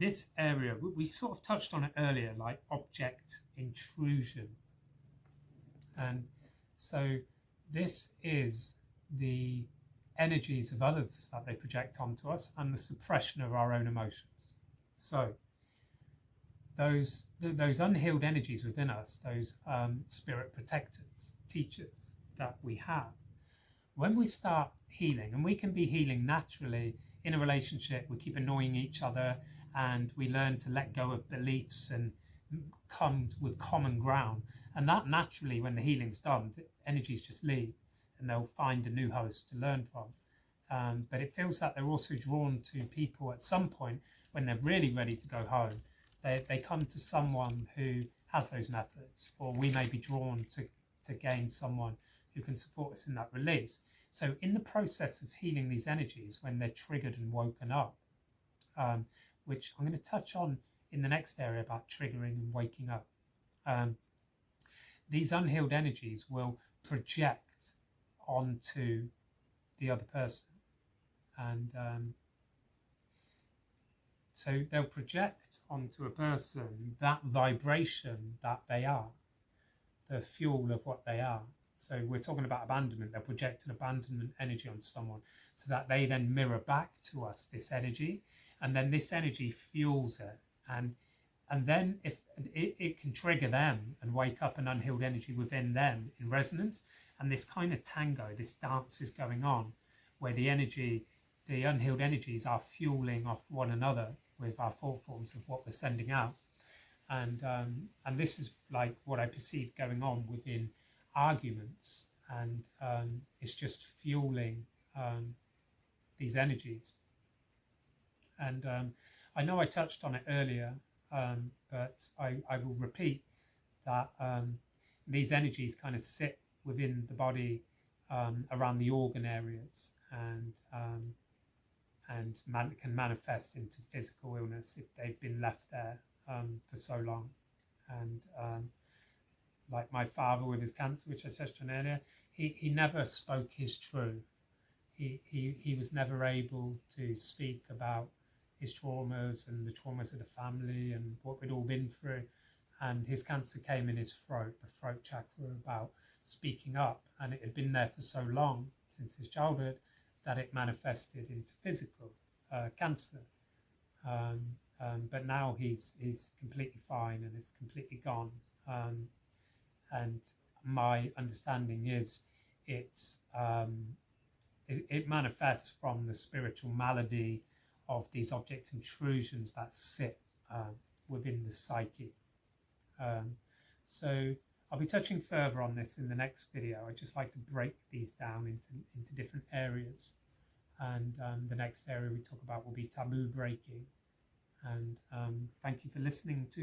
This area, we sort of touched on it earlier, like object intrusion. And so this is the energies of others that they project onto us and the suppression of our own emotions. So those unhealed energies within us, those spirit protectors, teachers that we have, when we start healing, and we can be healing naturally in a relationship, we keep annoying each other and we learn to let go of beliefs and come with common ground. And that naturally, when the healing's done, the energies just leave and they'll find a new host to learn from. But it feels that they're also drawn to people at some point when they're really ready to go home. They come to someone who has those methods, or we may be drawn to gain someone who can support us in that release. So in the process of healing these energies, when they're triggered and woken up, which I'm going to touch on in the next area about triggering and waking up, these unhealed energies will project onto the other person. And so they'll project onto a person that vibration that they are, the fuel of what they are. So we're talking about abandonment. They'll project an abandonment energy onto someone so that they then mirror back to us this energy, and then this energy fuels it. And then if it can trigger them and wake up an unhealed energy within them in resonance, and this kind of tango, this dance is going on where the unhealed energies are fueling off one another with our thought forms of what we're sending out. And this is like what I perceive going on within arguments, and it's just fueling these energies. And I know I touched on it earlier, but I will repeat that these energies kind of sit within the body around the organ areas, and can manifest into physical illness if they've been left there for so long. And like my father with his cancer, which I touched on earlier, he never spoke his truth. He was never able to speak about his traumas and the traumas of the family and what we'd all been through. And his cancer came in his throat, the throat chakra, about speaking up. And it had been there for so long, since his childhood, that it manifested into physical cancer. But now he's completely fine and it's completely gone. And my understanding is it manifests from the spiritual malady of these object intrusions that sit within the psyche. So I'll be touching further on this in the next video. I'd just like to break these down into different areas. And the next area we talk about will be taboo breaking. And thank you for listening to